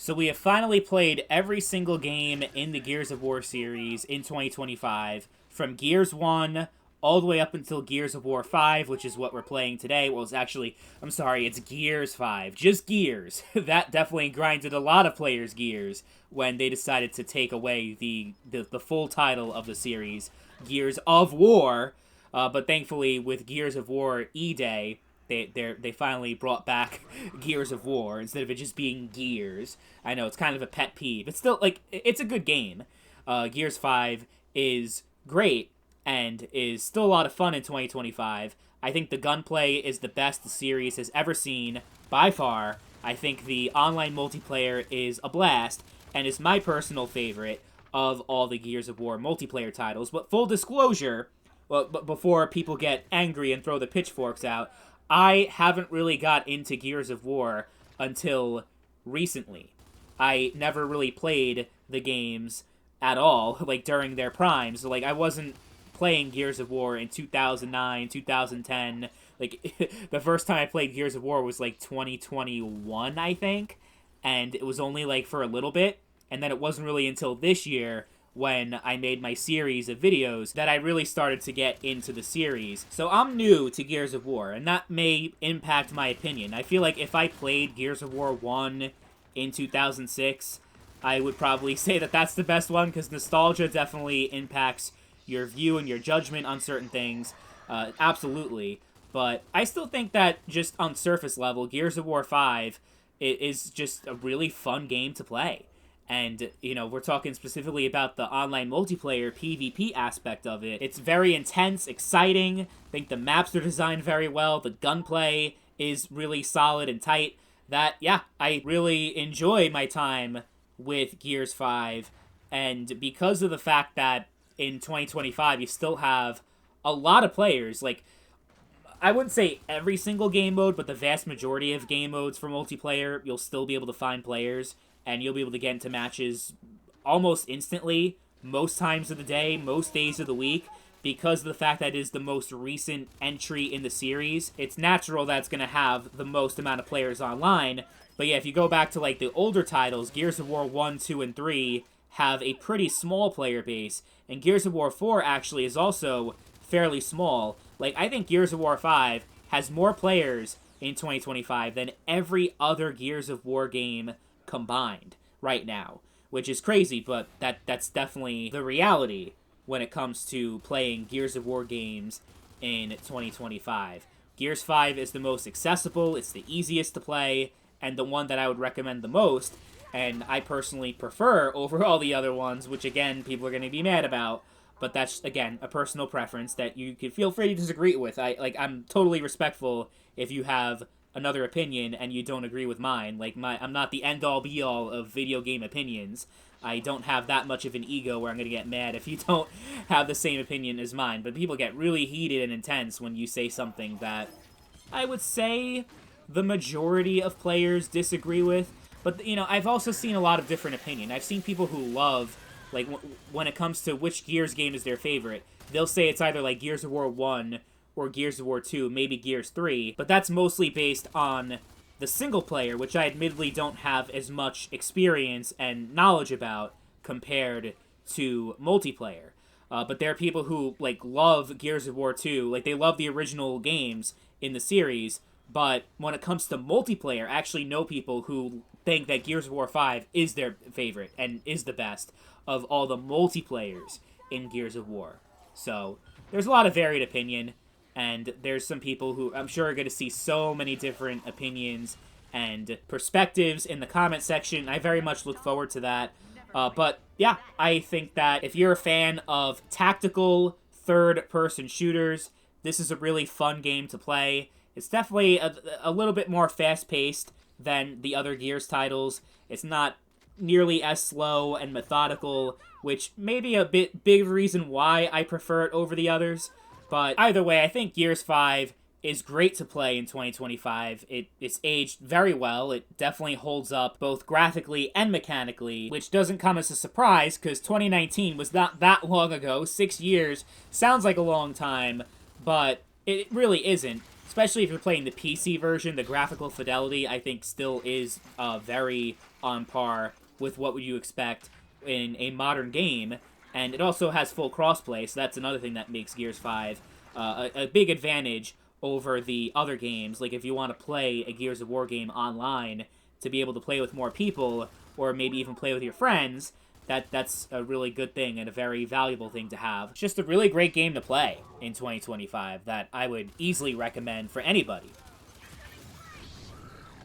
So we have finally played every single game in the Gears of War series in 2025, from Gears 1 all the way up until Gears of War 5, which is what we're playing today. Well, I'm sorry, it's Gears 5. Just Gears. That definitely grinded a lot of players' gears when they decided to take away the full title of the series, Gears of War. But thankfully, with Gears of War E-Day, they finally brought back Gears of War instead of it just being Gears. I know it's kind of a pet peeve. It's still like it's a good game. Gears 5 is great and is still a lot of fun in 2025. I think the gunplay is the best the series has ever seen by far. I think the online multiplayer is a blast and is my personal favorite of all the Gears of War multiplayer titles. But full disclosure, well, but before people get angry and throw the pitchforks out, I haven't really got into Gears of War until recently. I never really played the games at all, like during their prime. So like I wasn't playing Gears of War in 2009, 2010. Like the first time I played Gears of War was like 2021, I think, and it was only like for a little bit, and then it wasn't really until this year when I made my series of videos that I really started to get into the series. So I'm new to Gears of War, and that may impact my opinion. I feel like if I played Gears of War 1 in 2006, I would probably say that that's the best one, because nostalgia definitely impacts your view and your judgment on certain things. Absolutely. But I still think that just on surface level, Gears of War 5 is just a really fun game to play. And, we're talking specifically about the online multiplayer PvP aspect of it. It's very intense, exciting. I think the maps are designed very well. The gunplay is really solid and tight. I really enjoy my time with Gears 5. And because of the fact that in 2025 you still have a lot of players, like, I wouldn't say every single game mode, but the vast majority of game modes for multiplayer, you'll still be able to find players, and you'll be able to get into matches almost instantly, most times of the day, most days of the week, because of the fact that it is the most recent entry in the series. It's natural that it's going to have the most amount of players online, but yeah, if you go back to like the older titles, Gears of War 1, 2, and 3 have a pretty small player base, and Gears of War 4 actually is also fairly small. Like, I think Gears of War 5 has more players in 2025 than every other Gears of War game combined right now, which is crazy, but that's definitely the reality when it comes to playing Gears of War games in 2025. Gears 5 is the most accessible, it's the easiest to play, and the one that I would recommend the most, and I personally prefer over all the other ones, which again, people are going to be mad about, but that's, again, a personal preference that you can feel free to disagree with. I'm totally respectful if you have another opinion and you don't agree with mine. I'm not the end-all be-all of video game opinions. I don't have that much of an ego where I'm going to get mad if you don't have the same opinion as mine. But people get really heated and intense when you say something that I would say the majority of players disagree with. But, I've also seen a lot of different opinion. I've seen people who love, like, when it comes to which Gears game is their favorite, they'll say it's either, like, Gears of War 1 or Gears of War 2, maybe Gears 3, but that's mostly based on the single player, which I admittedly don't have as much experience and knowledge about compared to multiplayer. But there are people who, like, love Gears of War 2, like, they love the original games in the series, but when it comes to multiplayer, I actually know people who think that Gears of War 5 is their favorite and is the best of all the multiplayers in Gears of War. So, there's a lot of varied opinion, and there's some people who I'm sure are going to see so many different opinions and perspectives in the comment section. I very much look forward to that. But yeah, I think that if you're a fan of tactical third-person shooters, this is a really fun game to play. It's definitely a little bit more fast-paced than the other Gears titles. It's not nearly as slow and methodical, which may be a big reason why I prefer it over the others. But either way, I think Gears 5 is great to play in 2025. It's aged very well. It definitely holds up both graphically and mechanically, which doesn't come as a surprise because 2019 was not that long ago. 6 years sounds like a long time, but it really isn't. Especially if you're playing the PC version, the graphical fidelity, I think, still is very on par with what would you expect in a modern game. And it also has full crossplay, so that's another thing that makes Gears 5 a big advantage over the other games. Like, if you want to play a Gears of War game online, to be able to play with more people, or maybe even play with your friends, that's a really good thing and a very valuable thing to have. It's just a really great game to play in 2025 that I would easily recommend for anybody.